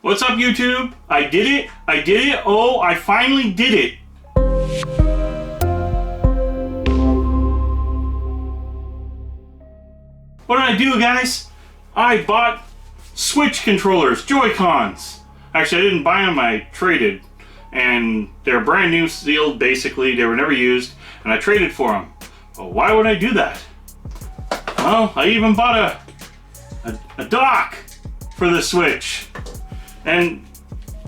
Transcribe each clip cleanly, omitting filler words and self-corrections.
What's up, YouTube? I did it. I did it. Oh, I finally did it. What did I do, guys? I bought Switch controllers, Joy-Cons. Actually, I didn't buy them, I traded. And they're brand new, sealed, basically. They were never used, and I traded for them. Well, why would I do that? Well, I even bought a dock for the Switch. And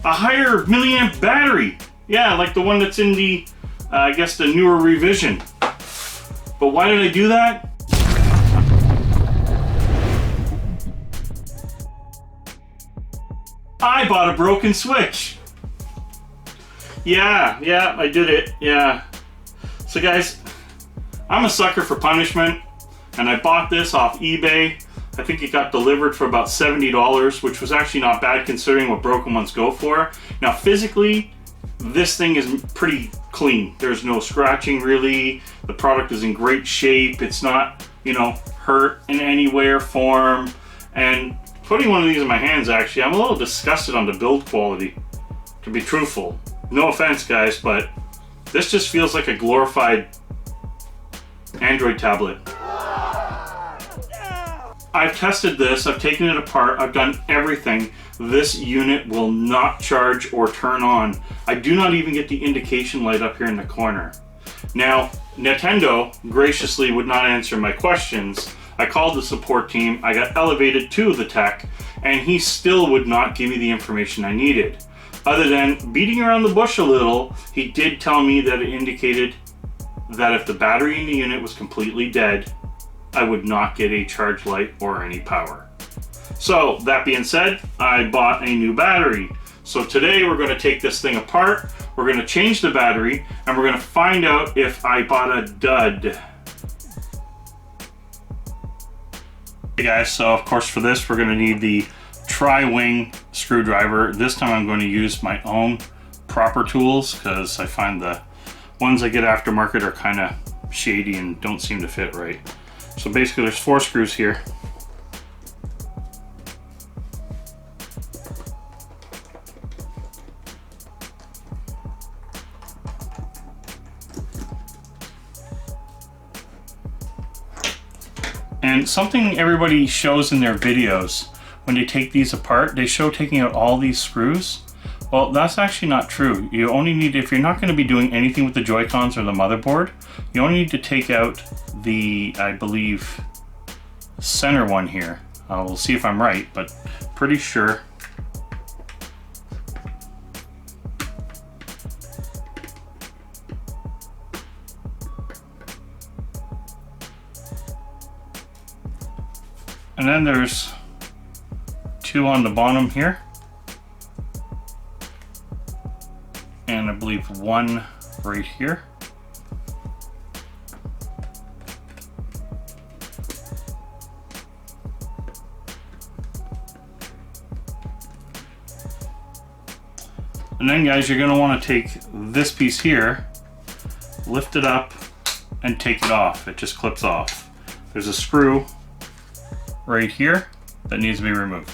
a higher milliamp battery. Yeah, like the one that's in the, I guess, the newer revision. But why did I do that? I bought a broken Switch. Yeah, I did it. Yeah. So guys, I'm a sucker for punishment, and I bought this off eBay. I think it got delivered for about $70, which was actually not bad considering what broken ones go for. Now physically, this thing is pretty clean. There's no scratching really. The product is in great shape. It's not, you know, hurt in any way or form. And putting one of these in my hands, actually, I'm a little disgusted on the build quality, to be truthful. No offense, guys, but this just feels like a glorified Android tablet. I've tested this, I've taken it apart, I've done everything. This unit will not charge or turn on. I do not even get the indication light up here in the corner. Now, Nintendo graciously would not answer my questions. I called the support team, I got elevated to the tech, and he still would not give me the information I needed. Other than beating around the bush a little, he did tell me that it indicated that if the battery in the unit was completely dead, I would not get a charge light or any power. So that being said, I bought a new battery. So today we're going to take this thing apart, we're going to change the battery, and we're going to find out if I bought a dud. Hey guys, so of course for this we're going to need the tri-wing screwdriver. This time I'm going to use my own proper tools because I find the ones I get aftermarket are kind of shady and don't seem to fit right. So basically there's 4 screws here. And something everybody shows in their videos, when they take these apart, they show taking out all these screws. Well, that's actually not true. You only need, if you're not going to be doing anything with the Joy-Cons or the motherboard, you only need to take out the, I believe, center one here. We'll see if I'm right, but pretty sure. And then there's 2 on the bottom here. And I believe 1 right here. And then guys, you're going to want to take this piece here, lift it up, and take it off. It just clips off. There's a screw right here that needs to be removed.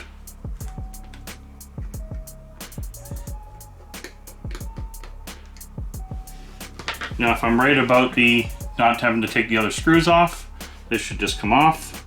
Now if I'm right about the not having to take the other screws off, this should just come off.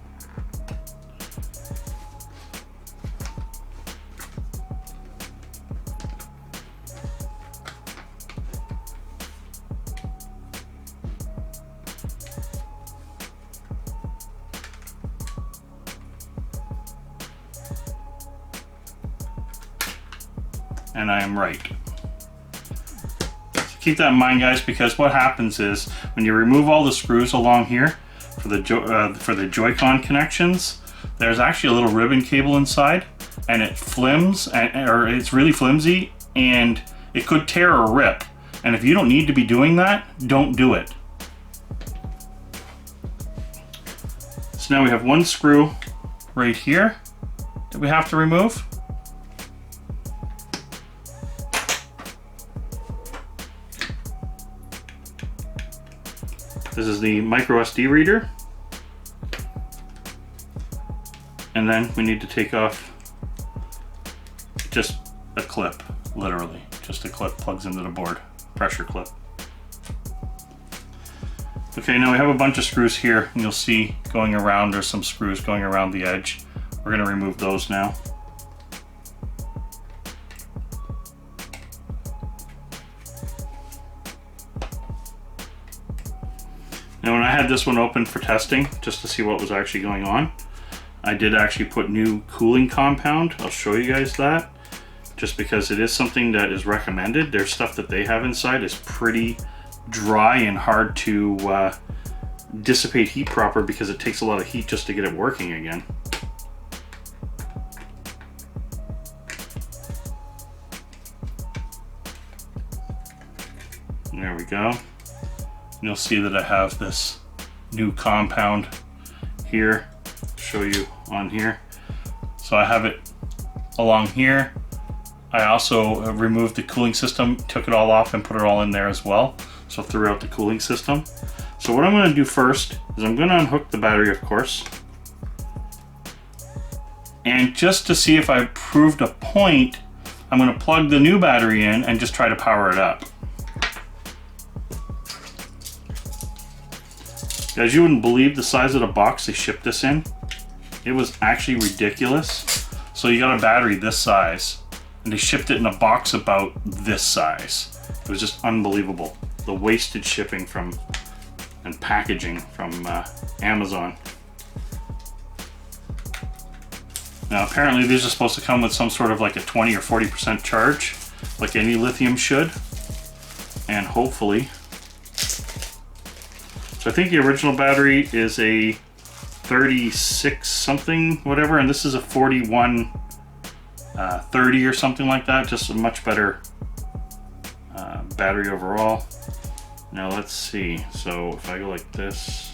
And I am right. So keep that in mind, guys, because what happens is when you remove all the screws along here for the Joy-Con connections, there's actually a little ribbon cable inside, and it flims, or it's really flimsy, and it could tear or rip. And if you don't need to be doing that, don't do it. So now we have 1 screw right here that we have to remove. This is the micro SD reader. And then we need to take off just a clip, literally. Just a clip plugs into the board, pressure clip. Okay, now we have a bunch of screws here, and you'll see going around, there's some screws going around the edge. We're gonna remove those now. Now when I had this one open for testing, just to see what was actually going on, I did actually put new cooling compound. I'll show you guys that, just because it is something that is recommended. Their stuff that they have inside is pretty dry and hard to dissipate heat proper, because it takes a lot of heat just to get it working again. There we go. You'll see that I have this new compound here. I'll show you on here. So I have it along here. I also removed the cooling system, took it all off and put it all in there as well. So throughout the cooling system. So what I'm going to do first is I'm going to unhook the battery, of course. And just to see if I proved a point, I'm going to plug the new battery in and just try to power it up. Guys, you wouldn't believe the size of the box they shipped this in. It was actually ridiculous. So you got a battery this size, and they shipped it in a box about this size. It was just unbelievable. The wasted shipping from and packaging from Amazon. Now apparently these are supposed to come with some sort of like a 20 or 40% charge, like any lithium should. And hopefully, so I think the original battery is a 36 something, whatever, and this is a 41 30 or something like that. Just a much better battery overall. Now let's see, so if I go like this,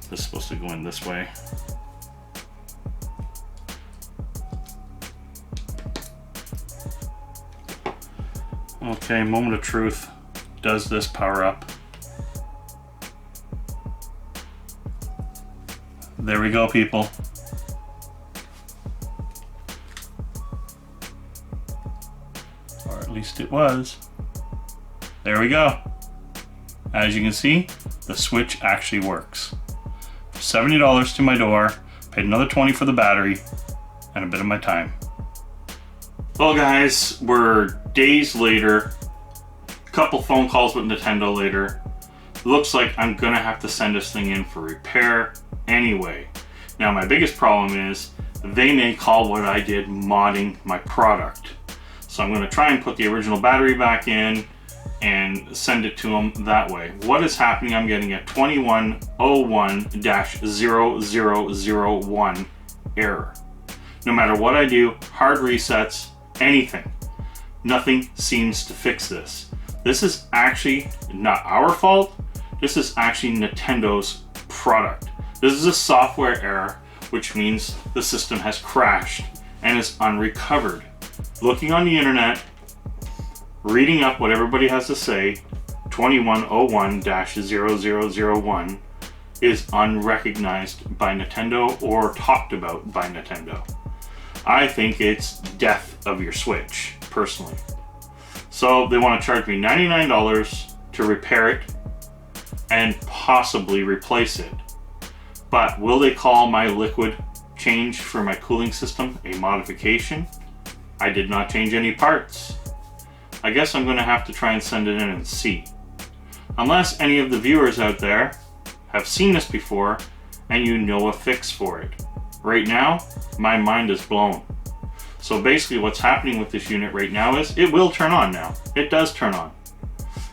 this is supposed to go in this way. Okay, moment of truth. Does this power up? There we go, people. Or at least it was. There we go. As you can see, the switch actually works. $70 to my door, paid another $20 for the battery, and a bit of my time. Well guys, we're days later, a couple phone calls with Nintendo later. Looks like I'm gonna have to send this thing in for repair anyway. Now my biggest problem is they may call what I did modding my product. So I'm gonna try and put the original battery back in and send it to them that way. What is happening, I'm getting a 2101-0001 error. No matter what I do, hard resets, anything, nothing seems to fix this. This is actually not our fault. This is actually Nintendo's product. This is a software error, which means the system has crashed and is unrecovered. Looking on the internet, reading up what everybody has to say, 2101-0001 is unrecognized by Nintendo or talked about by Nintendo. I think it's death of your Switch, personally. So they want to charge me $99 to repair it and possibly replace it. But will they call my liquid change for my cooling system a modification? I did not change any parts. I guess I'm going to have to try and send it in and see. Unless any of the viewers out there have seen this before and you know a fix for it. Right now, my mind is blown. So basically what's happening with this unit right now is it will turn on now. It does turn on.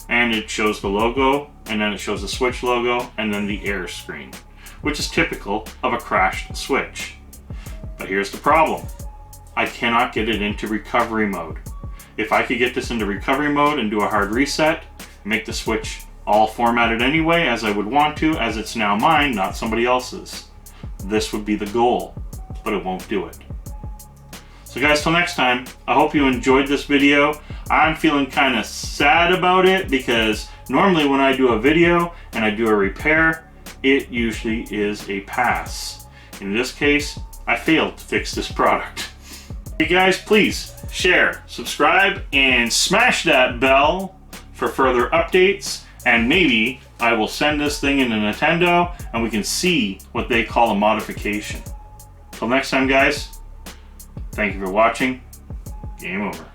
And it shows the logo, and then it shows the Switch logo, and then the error screen, which is typical of a crashed Switch. But here's the problem. I cannot get it into recovery mode. If I could get this into recovery mode and do a hard reset, make the Switch all formatted anyway as I would want to, as it's now mine, not somebody else's. This would be the goal, but it won't do it. So guys, till next time, I hope you enjoyed this video. I'm feeling kind of sad about it because normally when I do a video and I do a repair, it usually is a pass. In this case, I failed to fix this product. Hey guys, please share, subscribe, and smash that bell for further updates. And maybe I will send this thing into Nintendo and we can see what they call a modification. Till next time, guys, thank you for watching. Game over.